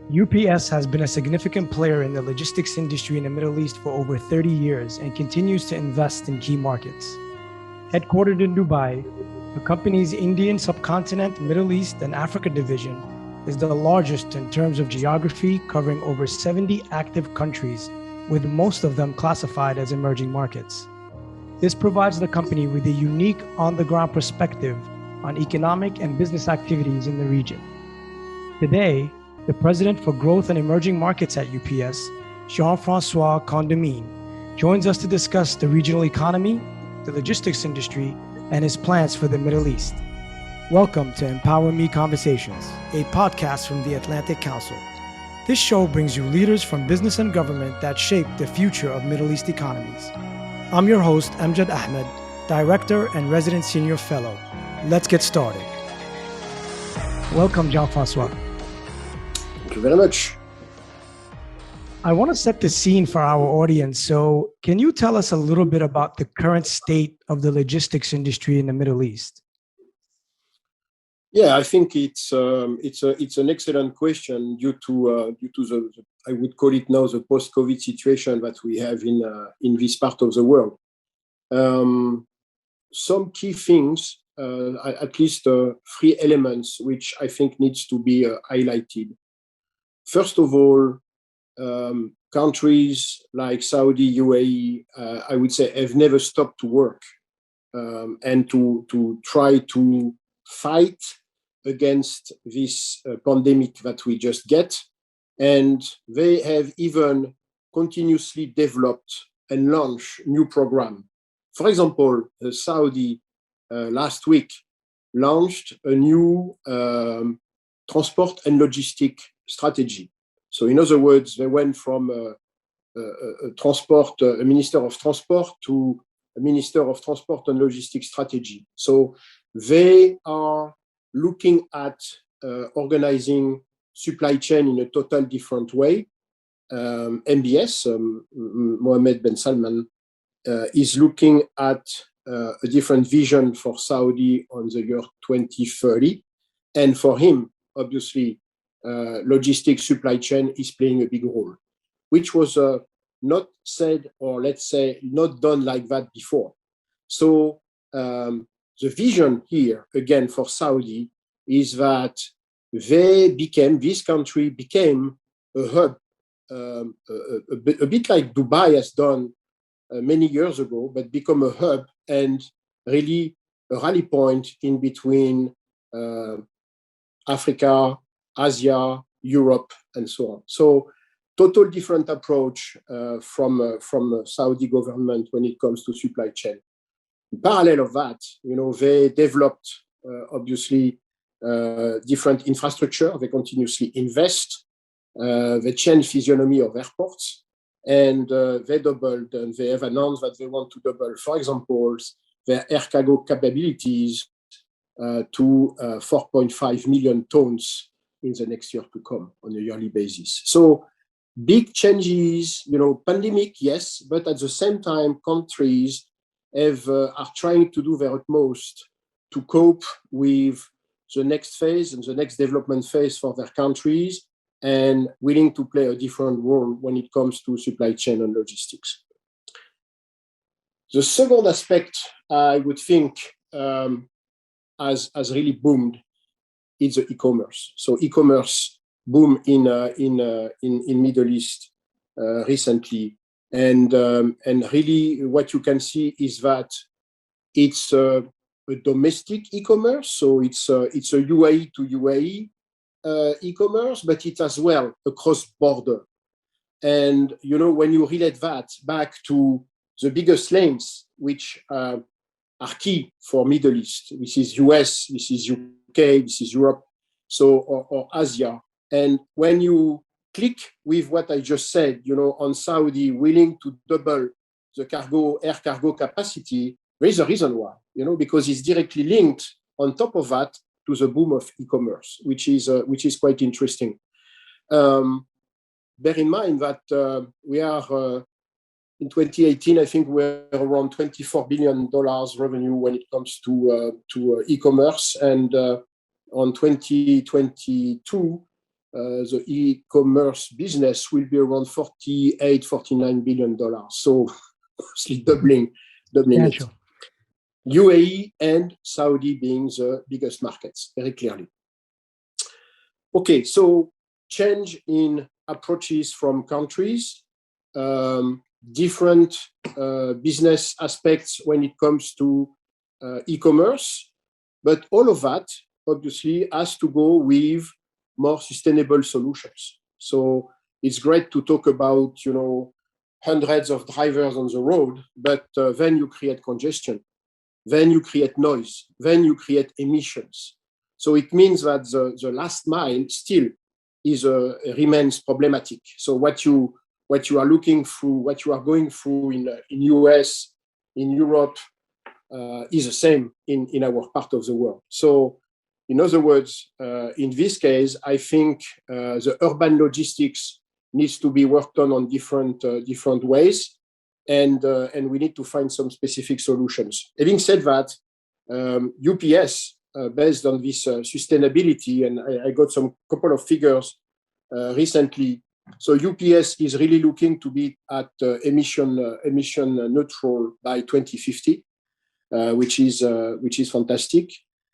UPS has been a significant player in the logistics industry in the Middle East for over 30 years and continues to invest in key markets. Headquartered in Dubai, the company's Indian subcontinent, Middle East, and Africa division is the largest in terms of geography, covering over 70 active countries, with most of them classified as emerging markets. This provides the company with a unique on-the-ground perspective on economic and business activities in the region. Today, the President for Growth and Emerging Markets at UPS, Jean-Francois Condamine, joins us to discuss the regional economy, the logistics industry, and his plans for the Middle East. Welcome to empowerME Conversations, a podcast from the Atlantic Council. This show brings you leaders from business and government that shape the future of Middle East economies. I'm your host, Amjad Ahmad, Director and Resident Senior Fellow. Let's get started. Welcome, Jean-Francois. Thank you very much. I want to set the scene for our audience. So can you tell us a little bit about the current state of the logistics industry in the Middle East? Yeah, I think it's an excellent question due to the I would call it now the post-COVID situation that we have in this part of the world. Some key things, at least three elements, which I think needs to be highlighted. First of all, countries like Saudi, UAE, I would say, have never stopped to work and to try to fight against this pandemic that we just get. And they have even continuously developed and launched new programs. For example, Saudi last week launched a new transport and logistic strategy. So in other words, they went from a minister of transport to a minister of transport and logistics strategy. So they are looking at organizing supply chain in a total different way. MBS, Mohammed bin Salman, is looking at a different vision for Saudi on the year 2030. And for him, obviously, logistics supply chain is playing a big role, which was not said, or let's say not done like that before. So the vision here, again, for Saudi is that this country became a hub, a bit like Dubai has done many years ago, but become a hub and really a rally point in between Africa, Asia, Europe, and so on. So total different approach from Saudi government when it comes to supply chain. In parallel of that, they developed obviously different infrastructure. They continuously invest. They change physiognomy of airports, and they doubled, and they have announced that they want to double, for example, their air cargo capabilities to 4.5 million tons in the next year to come on a yearly basis. So big changes, pandemic, yes, but at the same time, countries are trying to do their utmost to cope with the next phase and the next development phase for their countries, and willing to play a different role when it comes to supply chain and logistics. The second aspect, I would think, has really boomed is the e-commerce. So e-commerce boom in Middle East recently, and really what you can see is that it's a domestic e-commerce. So it's a UAE to UAE e-commerce, but it's as well a cross-border. And when you relate that back to the biggest lanes, which are key for Middle East, this is US, this is UK, this is Europe, so or Asia. And when you click with what I just said, on Saudi willing to double the air cargo capacity, there is a reason why, because it's directly linked on top of that to the boom of e-commerce, which is quite interesting. Bear in mind that we are in 2018, I think we're around $24 billion revenue when it comes to e-commerce, and on 2022, the e-commerce business will be around $49 billion. So obviously doubling it. UAE and Saudi being the biggest markets, very clearly. Okay, so change in approaches from countries, different business aspects when it comes to e-commerce, but all of that obviously has to go with more sustainable solutions. So it's great to talk about, hundreds of drivers on the road, but then you create congestion, then you create noise, then you create emissions. So it means that the last mile still remains problematic. So what you are looking through, what you are going through in US, in Europe, is the same in our part of the world. So in other words, in this case, I think the urban logistics needs to be worked on different ways, and we need to find some specific solutions. Having said that, UPS, based on this sustainability, and I got some couple of figures recently. So UPS is really looking to be at emission neutral by 2050, which is fantastic.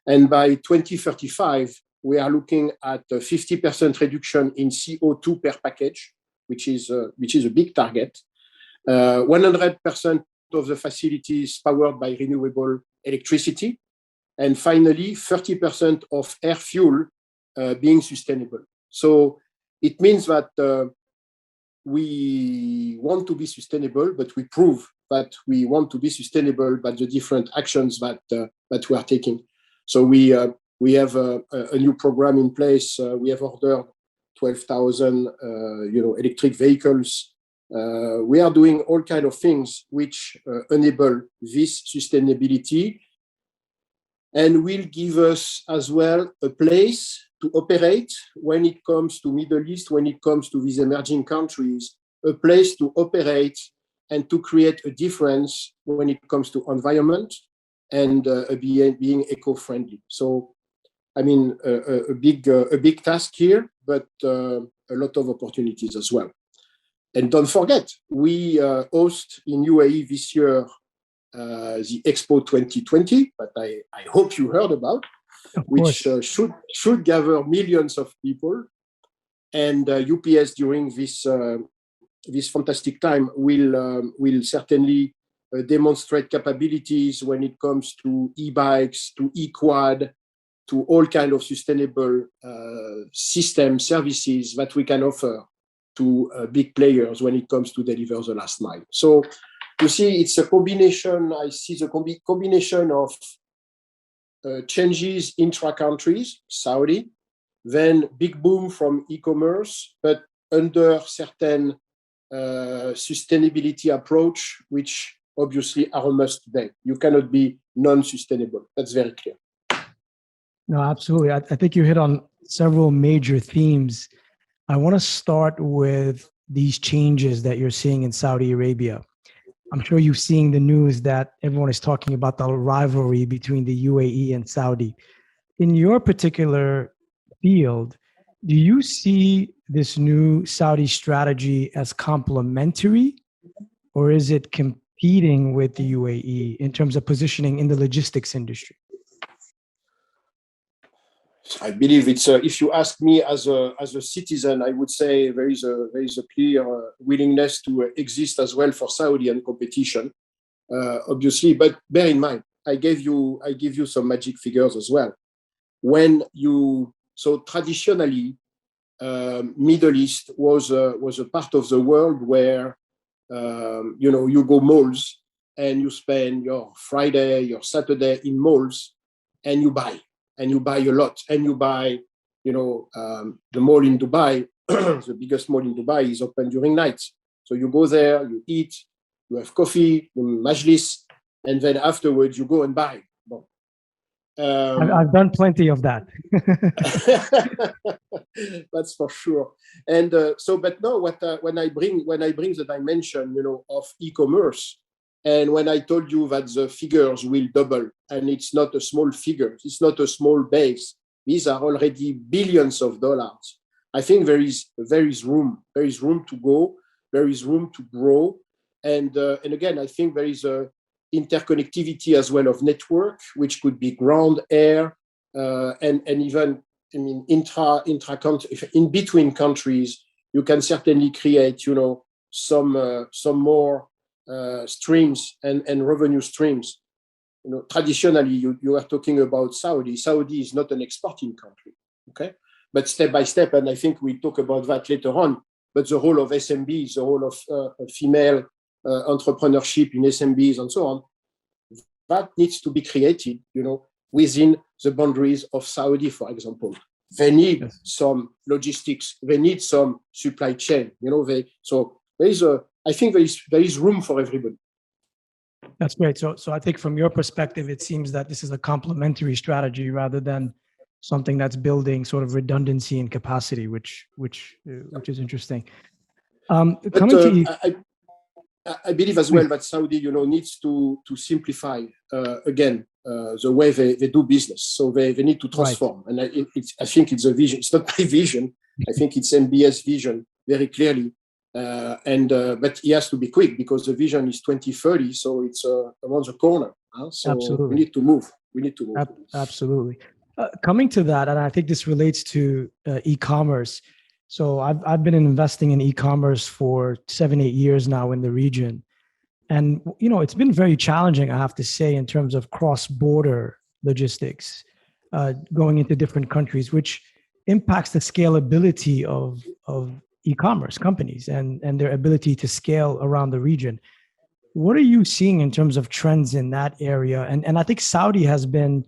And by 2035, we are looking at a 50% reduction in CO2 per package, which is a big target. 100% of the facilities powered by renewable electricity. And finally, 30% of air fuel being sustainable. So it means that we want to be sustainable, but we prove that we want to be sustainable by the different actions that we are taking. So we have a new program in place. We have ordered 12,000 electric vehicles. We are doing all kinds of things which enable this sustainability and will give us as well a place to operate when it comes to Middle East, when it comes to these emerging countries, a place to operate and to create a difference when it comes to environment and being eco-friendly. So, I mean, a big task here, but a lot of opportunities as well. And don't forget, we host in UAE this year the Expo 2020, that I hope you heard about, which should gather millions of people. And UPS during this fantastic time will certainly demonstrate capabilities when it comes to e-bikes, to e-quad, to all kinds of sustainable system services that we can offer to big players when it comes to deliver the last mile. So you see, it's a combination. I see the combination of changes intra-countries, Saudi, then big boom from e-commerce, but under certain sustainability approach, which obviously are a must today. You cannot be non-sustainable. That's very clear. No, absolutely. I think you hit on several major themes. I want to start with these changes that you're seeing in Saudi Arabia. I'm sure you've seen the news that everyone is talking about the rivalry between the UAE and Saudi. In your particular field, do you see this new Saudi strategy as complementary, or is it competing with the UAE in terms of positioning in the logistics industry? I believe it's if you ask me as a citizen, I would say there is a clear willingness to exist as well for Saudi and competition, obviously. But bear in mind, I give you some magic figures as well. So traditionally, Middle East was a part of the world where you go malls and you spend your Friday, your Saturday in malls, and you buy a lot, and you buy, the mall in Dubai, the biggest mall in Dubai is open during nights. So you go there, you eat, you have coffee, majlis, and then afterwards you go and buy. Bon. I've done plenty of that. That's for sure. And but now when I bring the dimension, of e-commerce, and when I told you that the figures will double, and it's not a small figure, it's not a small base, these are already billions of dollars. I think there is room to go, there is room to grow, and again, I think there is a interconnectivity as well of network, which could be ground, air, and even, I mean, intra country, in between countries, you can certainly create, some more streams and revenue streams. Traditionally, you are talking about Saudi. Saudi is not an exporting country, okay? But step by step, and I think we talk about that later on, but the role of SMBs, the role of female entrepreneurship in SMBs and so on, that needs to be created, within the boundaries of Saudi, for example. They need some logistics, they need some supply chain, so I think there is room for everybody. That's great. So I think from your perspective, it seems that this is a complementary strategy rather than something that's building sort of redundancy and capacity, which is interesting. I believe as well that Saudi, needs to simplify again the way they do business. So they need to transform, and I think it's a vision. It's not my vision. I think it's MBS vision very clearly. But he has to be quick because the vision is 2030, so it's around the corner. So absolutely. We need to move. Absolutely. Coming to that, and I think this relates to e-commerce. So I've been investing in e-commerce for 7-8 years now in the region, and it's been very challenging, I have to say, in terms of cross-border logistics, going into different countries, which impacts the scalability of e-commerce companies and their ability to scale around the region. What are you seeing in terms of trends in that area? And I think Saudi has been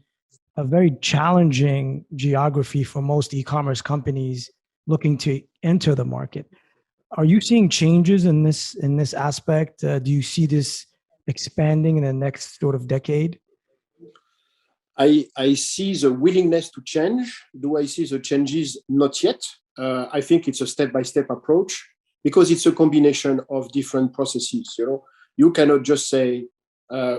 a very challenging geography for most e-commerce companies looking to enter the market. Are you seeing changes in this aspect? Do you see this expanding in the next sort of decade? I see the willingness to change. Do I see the changes? Not yet. I think it's a step-by-step approach because it's a combination of different processes. You cannot just say,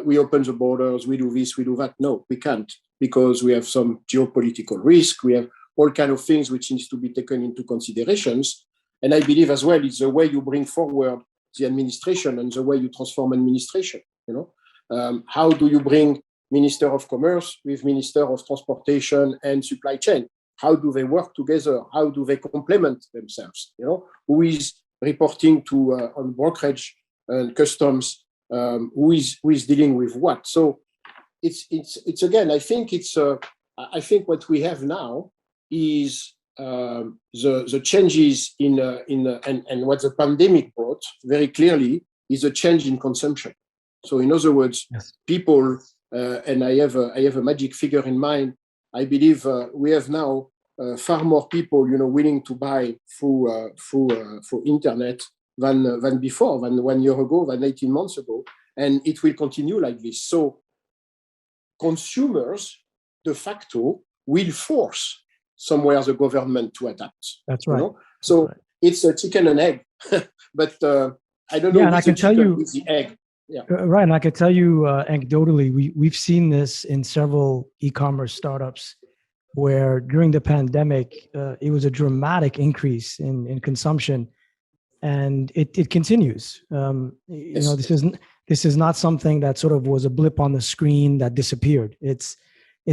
we open the borders, we do this, we do that. No, we can't, because we have some geopolitical risk. We have all kinds of things which needs to be taken into considerations. And I believe as well, it's the way you bring forward the administration and the way you transform administration. How do you bring Minister of Commerce with Minister of Transportation and Supply Chain? How do they work together? How do they complement themselves? Who is reporting to on brokerage and customs? Who is dealing with what? So it's again. I think I think what we have now is the changes and what the pandemic brought very clearly is a change in consumption. So in other words, people and I have a magic figure in mind. I believe we have now far more people, willing to buy through internet than before, than 1 year ago, than 18 months ago, and it will continue like this. So consumers, de facto, will force somewhere the government to adapt. That's right. So it's a chicken and egg, but I don't know. And I can tell you the egg. Yeah. Right, and I can tell you anecdotally, we've seen this in several e-commerce startups where during the pandemic, it was a dramatic increase in consumption, and it continues. This is not something that sort of was a blip on the screen that disappeared. It's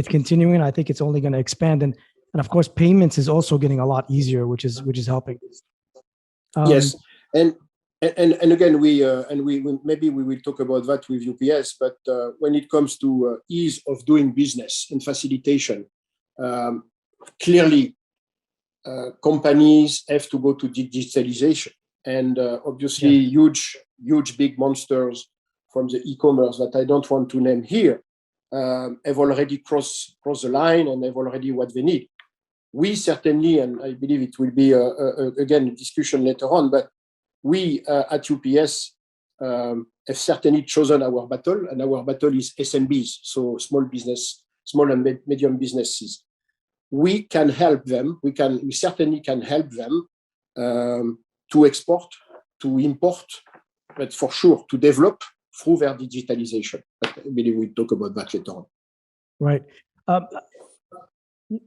continuing. I think it's only going to expand, and of course, payments is also getting a lot easier, which is helping. Yes, and again, we maybe we will talk about that with UPS. But when it comes to ease of doing business and facilitation, clearly companies have to go to digitalization, and obviously huge big monsters from the e-commerce that I don't want to name here have already crossed the line and have already what they need. We certainly, and I believe it will be again a discussion later on, but we at UPS have certainly chosen our battle, and our battle is SMBs, so small and medium businesses. We can help them. We certainly can help them to export, to import, but for sure to develop through their digitalization. But I believe we'll talk about that later on. Right.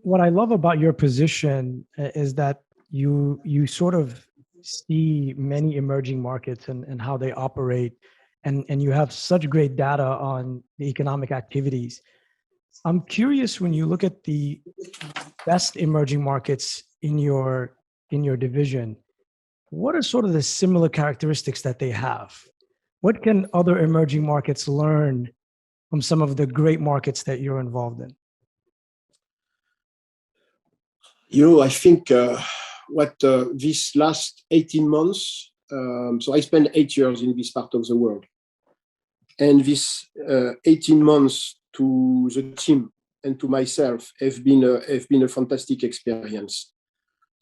What I love about your position is that you sort of see many emerging markets and how they operate, and you have such great data on the economic activities. I'm curious, when you look at the best emerging markets in your division, what are sort of the similar characteristics that they have? What can other emerging markets learn from some of the great markets that you're involved in? I think what this last 18 months, so I spent 8 years in this part of the world. And this 18 months to the team and to myself have been a fantastic experience.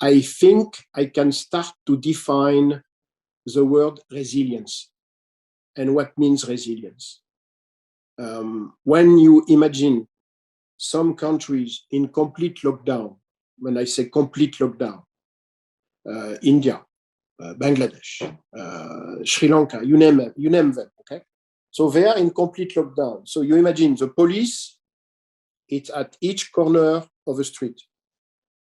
I think I can start to define the word resilience and what means resilience. When you imagine some countries in complete lockdown, when I say complete lockdown, India, Bangladesh, Sri Lanka, you name them, okay? So they are in complete lockdown. So you imagine the police, it's at each corner of a street,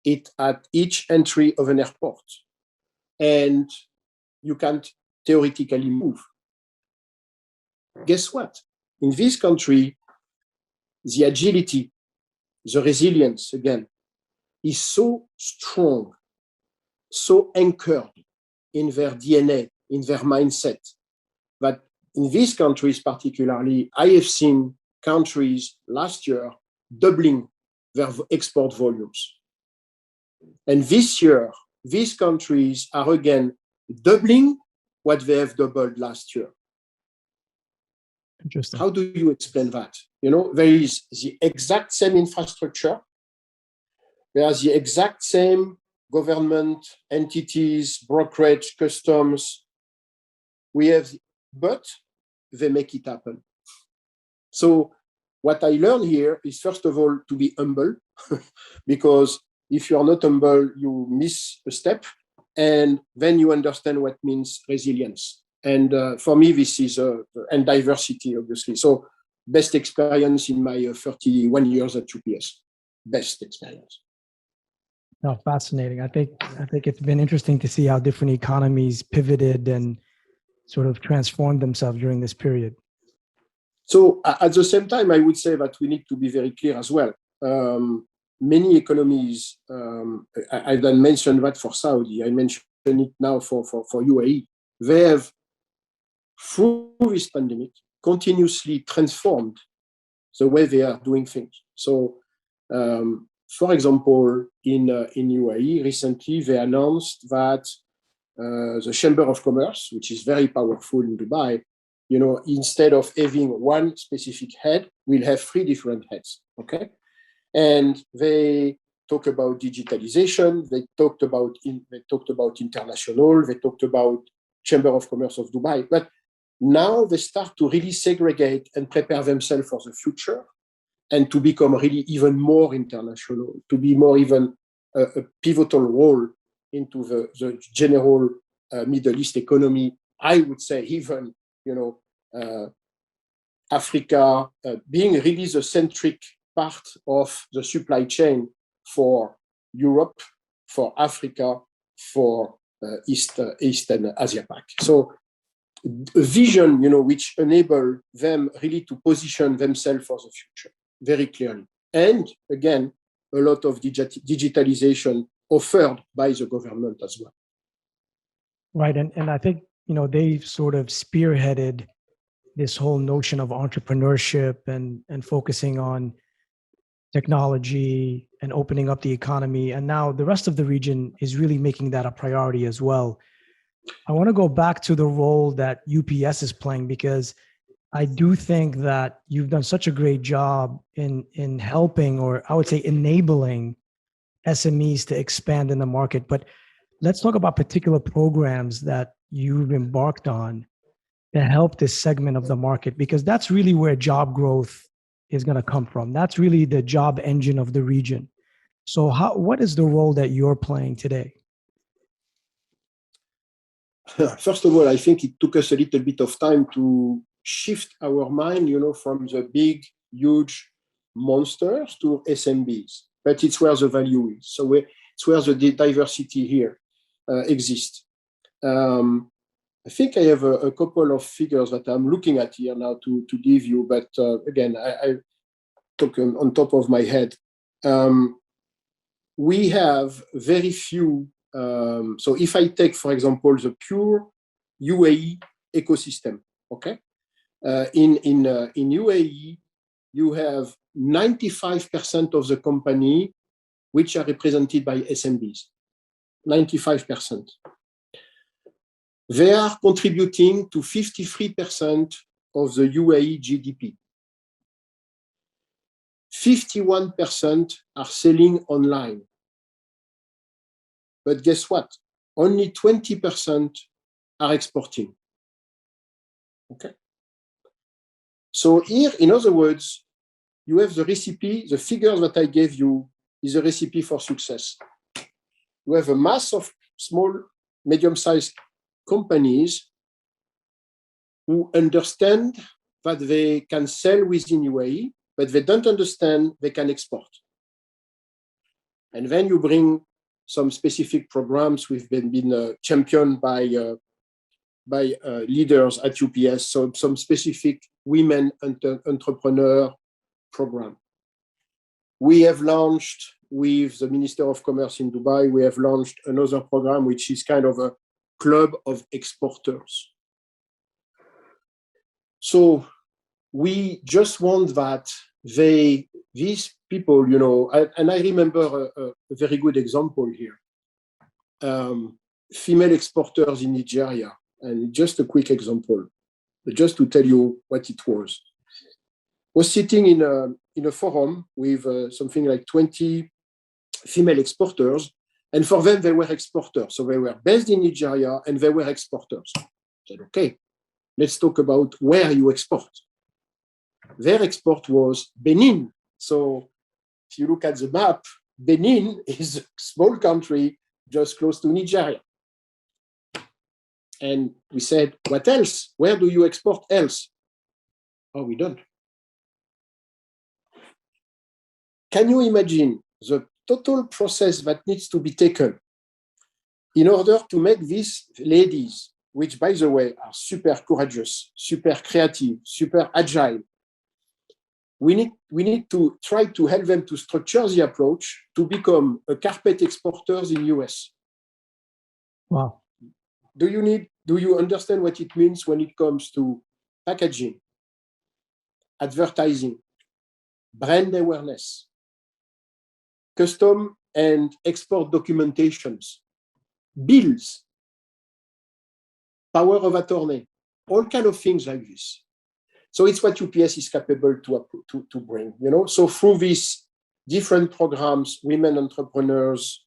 it's at each entry of an airport, and you can't theoretically move. Guess what? In this country, the agility, the resilience, again, is so strong, so anchored in their DNA, in their mindset, that in these countries particularly, I have seen countries last year doubling their export volumes. And this year, these countries are again doubling what they have doubled last year. Interesting. How do you explain that? There is the exact same infrastructure, there are the exact same government entities, brokerage, customs. But they make it happen. So what I learned here is, first of all, to be humble, because if you are not humble, you miss a step, and then you understand what means resilience. And for me, this is and diversity, obviously. So best experience in my 31 years at UPS. Best experience. No, fascinating. I think it's been interesting to see how different economies pivoted and sort of transformed themselves during this period. So at the same time, I would say that we need to be very clear as well. Many economies, I then mentioned that for Saudi, I mentioned it now for UAE, they have, through this pandemic, continuously transformed the way they are doing things. So, for example, in UAE, recently they announced that the Chamber of Commerce, which is very powerful in Dubai, instead of having one specific head, we'll have 3 different heads, okay? And they talk about digitalization, they talked about international, they talked about Chamber of Commerce of Dubai, but now they start to really segregate and prepare themselves for the future and to become really even more international, to be more even a pivotal role into the general Middle East economy. I would say even, Africa being really the centric part of the supply chain for Europe, for Africa, for East and Asia Pac. So a vision, which enable them really to position themselves for the future very clearly. And again, a lot of digitalization offered by the government as well. Right, and I think they've sort of spearheaded this whole notion of entrepreneurship and focusing on technology and opening up the economy. And now the rest of the region is really making that a priority as well. I want to go back to the role that UPS is playing, because I do think that you've done such a great job in helping, or I would say enabling, SMEs to expand in the market. But let's talk about particular programs that you've embarked on to help this segment of the market, because that's really where job growth is going to come from. That's really the job engine of the region. So what is the role that you're playing today? First of all, I think it took us a little bit of time to shift our mind, from the big, huge monsters to SMBs. But it's where the value is. So It's where the diversity here exists. I think I have a couple of figures that I'm looking at here now to give you, but again, I took on top of my head. We have very few. So if I take, for example, the pure UAE ecosystem, okay? In UAE, you have 95% of the company which are represented by SMBs, 95%. They are contributing to 53% of the UAE GDP. 51% are selling online. But guess what? Only 20% are exporting. Okay. So here, in other words, you have the recipe, the figures that I gave you is a recipe for success. You have a mass of small, medium-sized companies who understand that they can sell within UAE, but they don't understand they can export. And then you bring some specific programs which have been championed by leaders at UPS, so some specific women entrepreneur program. We have launched with the Minister of Commerce in Dubai, we have launched another program which is kind of a club of exporters. So we just want that these people, you know, and I remember a very good example here. Female exporters in Nigeria, and just a quick example, just to tell you what it was sitting in a forum with something like 20 female exporters, and for them, they were exporters. So they were based in Nigeria, and they were exporters. I said, okay, let's talk about where you export. Their export was Benin. So if you look at the map, Benin is a small country just close to Nigeria. And we said, what else? Where do you export else? Oh, we don't. Can you imagine the total process that needs to be taken in order to make these ladies, which, by the way, are super courageous, super creative, super agile, we need to try to help them to structure the approach to become a carpet exporters in US. Wow. Do you understand what it means when it comes to packaging, advertising, brand awareness, custom and export documentations, bills, power of attorney, all kind of things like this. So it's what UPS is capable to bring, you know. So through these different programs, women entrepreneurs,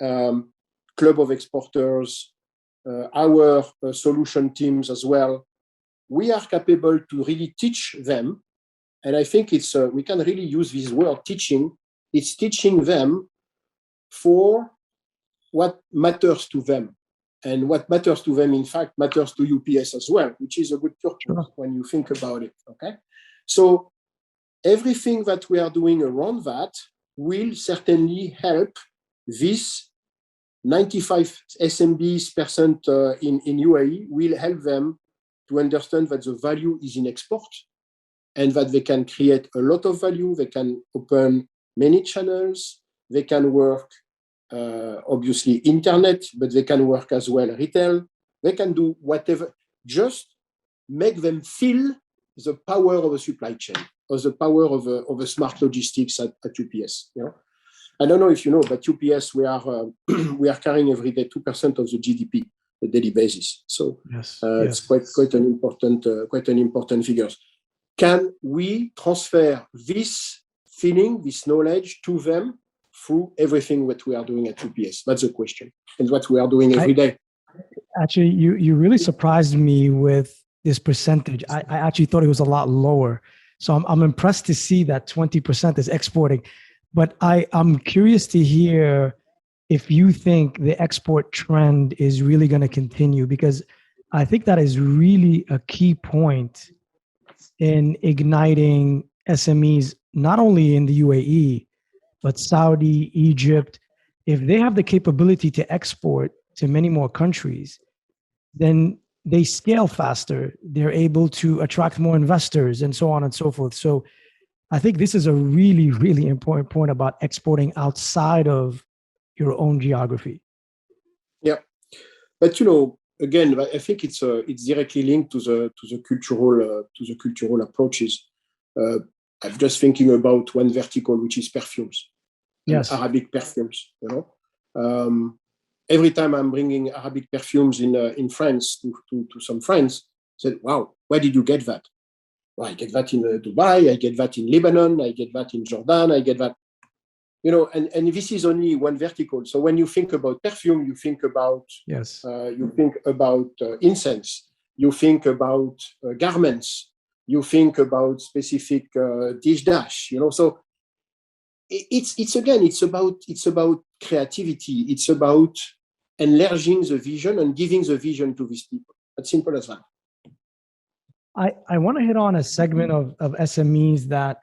club of exporters, our solution teams as well, we are capable to really teach them. And I think it's we can really use this word teaching. It's teaching them for what matters to them. And what matters to them, in fact, matters to UPS as well, which is a good purpose when you think about it, okay? So everything that we are doing around that will certainly help this 95 SMBs% in UAE, will help them to understand that the value is in export and that they can create a lot of value, they can open many channels, they can work obviously internet, but they can work as well retail. They can do whatever, just make them feel the power of a supply chain or the power of a smart logistics at UPS. You know, I don't know if you know, but UPS we are carrying every day 2% of the GDP on a daily basis. So it's quite an important figure. Can we transfer this feeling, this knowledge to them through everything that we are doing at UPS? That's the question, and what we are doing every day. Actually, you really surprised me with this percentage. I actually thought it was a lot lower. So I'm impressed to see that 20% is exporting. But I'm curious to hear if you think the export trend is really going to continue, because I think that is really a key point in igniting SMEs, not only in the UAE, but Saudi, Egypt, if they have the capability to export to many more countries, then they scale faster. They're able to attract more investors and so on and so forth. So I think this is a really, really important point about exporting outside of your own geography. Yeah, but again, I think it's directly linked to the cultural approaches. I'm just thinking about one vertical, which is perfumes. Yes. Arabic perfumes. Every time I'm bringing Arabic perfumes in France to some friends, said, "Wow, where did you get that?" Well, I get that in Dubai, I get that in Lebanon, I get that in Jordan, I get that, and this is only one vertical. So when you think about perfume, you think about incense, you think about garments, you think about specific dish dash. So it's about creativity. It's about enlarging the vision and giving the vision to these people. As simple as that. I want to hit on a segment of SMEs that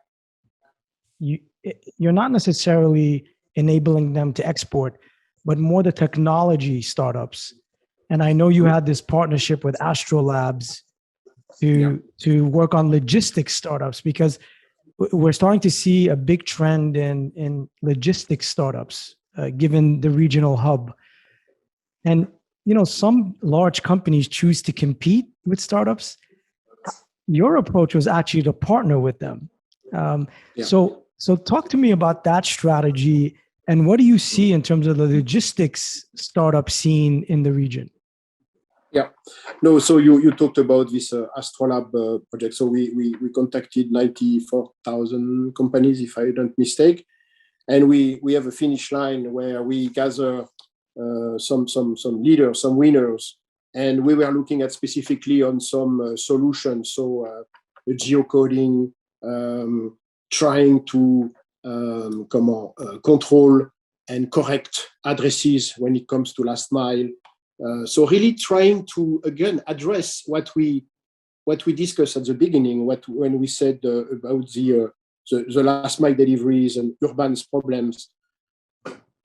you're not necessarily enabling them to export, but more the technology startups. And I know you had this partnership with Astro Labs to work on logistics startups, because we're starting to see a big trend in logistics startups, given the regional hub. And some large companies choose to compete with startups. Your approach was actually to partner with them. So talk to me about that strategy, and what do you see in terms of the logistics startup scene in the region? Yeah, no. So you talked about this Astrolab project. So we contacted 94,000 companies, if I don't mistake, and we have a finish line where we gather some leaders, some winners, and we were looking at specifically on some solutions. So geocoding, trying to control and correct addresses when it comes to last mile. So really trying to again address what we discussed at the beginning, when we said about the last mile deliveries and urban problems.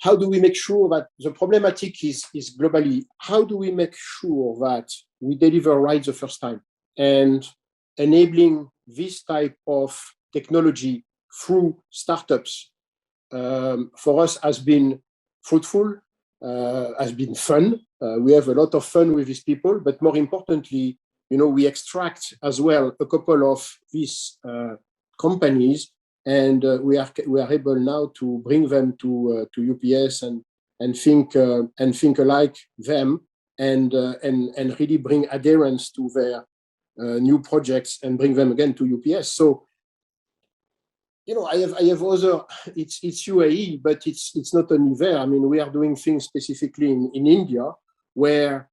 How do we make sure that the problematic is globally? How do we make sure that we deliver right the first time, and enabling this type of technology through startups for us has been fruitful, has been fun. We have a lot of fun with these people, but more importantly, we extract as well a couple of these companies, and we are able now to bring them to UPS and think alike them, and really bring adherence to their new projects and bring them again to UPS. So I have other. It's UAE, but it's not only there. I mean, we are doing things specifically in India, where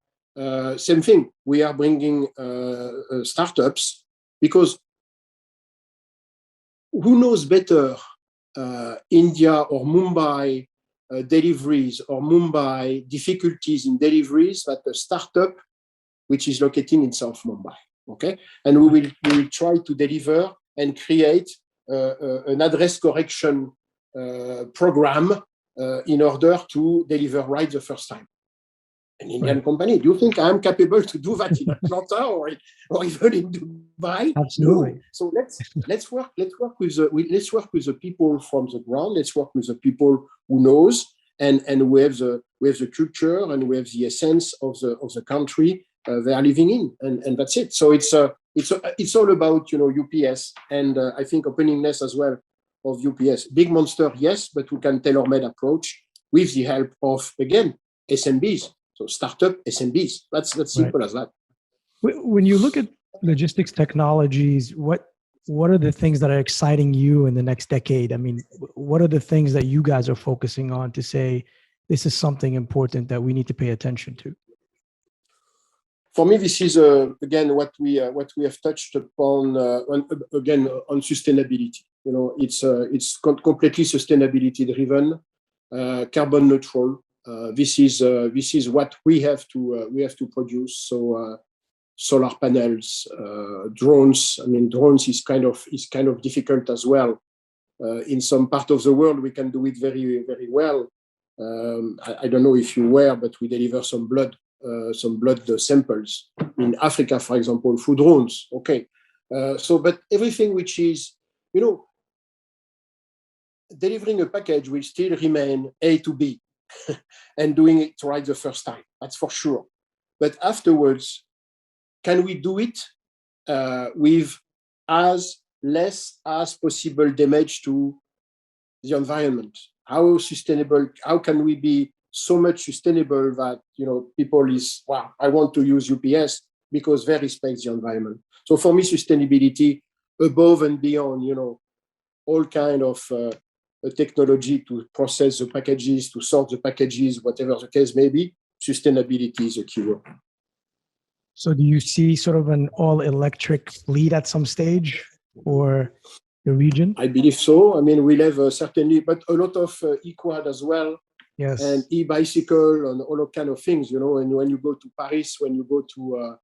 same thing. We are bringing startups, because who knows better India or Mumbai deliveries, or Mumbai difficulties in deliveries, that a startup which is located in South Mumbai. Okay, and we will try to deliver and create an address correction program in order to deliver right the first time. An Indian company, do you think I'm capable to do that in Atlanta or even in Dubai? Absolutely. No. So let's work with the people from the ground. Let's work with the people who knows, and we have the culture, and we have the essence of the country they are living in, and that's it. So it's all about UPS, and I think openness as well of UPS. Big monster, yes, but we can tailor-made approach with the help of, again, SMBs. So startup SMBs. That's simple as that. When you look at logistics technologies, what are the things that are exciting you in the next decade? I mean, what are the things that you guys are focusing on to say this is something important that we need to pay attention to? For me, this is again what we have touched upon on sustainability. It's completely sustainability driven, carbon neutral. This is what we have to produce. So solar panels, drones. I mean, drones is kind of difficult as well. In some part of the world, we can do it very, very well. I don't know if you were, but we deliver some blood samples in Africa, for example, through drones. Okay, but everything which is, delivering a package will still remain A to B, and doing it right the first time. That's for sure. But afterwards, can we do it with as less as possible damage to the environment? How sustainable? How can we be so much sustainable that people is, wow, I want to use UPS because they respect the environment. So for me, sustainability above and beyond, all kind of technology to process the packages, to sort the packages, whatever the case may be, sustainability is a key word. So do you see sort of an all-electric fleet at some stage for the region? I believe so. I mean, we'll have certainly, but a lot of e-quad as well. Yes. And e-bicycle and all kind of things, and when you go to Paris, when you go to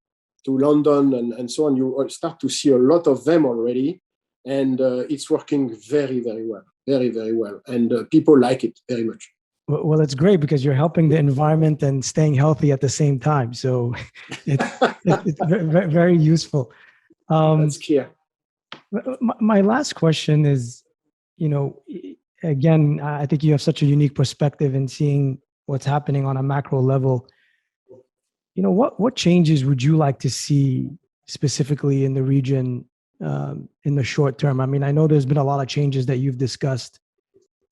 London and so on, you start to see a lot of them already. And it's working very, very well, very, very well. And people like it very much. Well, it's great because you're helping the environment and staying healthy at the same time. So it's very, very useful. That's clear. My last question is, again, I think you have such a unique perspective in seeing what's happening on a macro level. What changes would you like to see specifically in the region in the short term? I mean, I know there's been a lot of changes that you've discussed,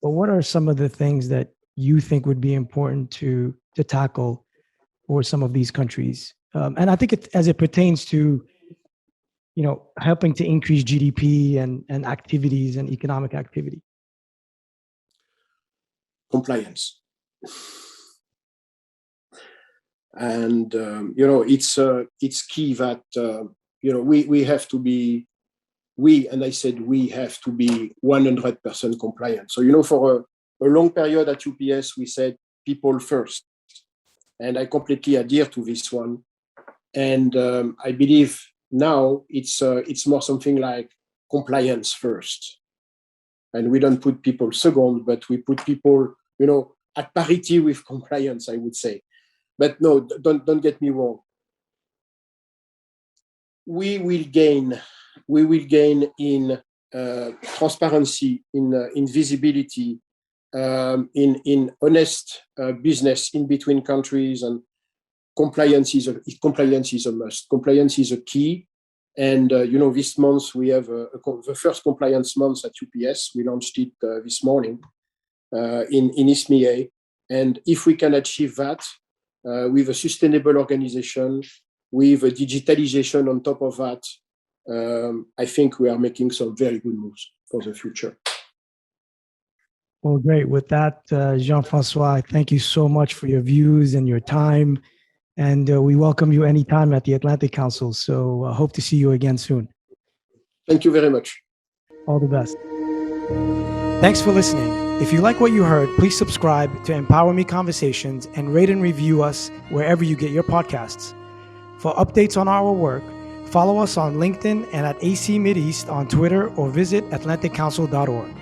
but what are some of the things that you think would be important to tackle for some of these countries? And I think as it pertains to, helping to increase GDP and activities and economic activity. Compliance. And, it's key that, we have to be, and I said we have to be 100% compliant. So, for a long period at UPS, we said people first. And I completely adhere to this one. And I believe now it's more something like compliance first. And we don't put people second, but we put people, at parity with compliance, I would say. But no, don't get me wrong. We will gain in transparency, in visibility, in honest business in between countries, and compliance is a must. Compliance is a key. And this month we have the first compliance month at UPS. We launched it this morning in ISMEA. And if we can achieve that with a sustainable organization, with a digitalization on top of that, I think we are making some very good moves for the future. Well, great. With that, Jean-Francois, thank you so much for your views and your time. And we welcome you anytime at the Atlantic Council. So I hope to see you again soon. Thank you very much. All the best. Thanks for listening. If you like what you heard, please subscribe to empowerME Conversations and rate and review us wherever you get your podcasts. For updates on our work, follow us on LinkedIn and at AC Mideast on Twitter, or visit atlanticcouncil.org.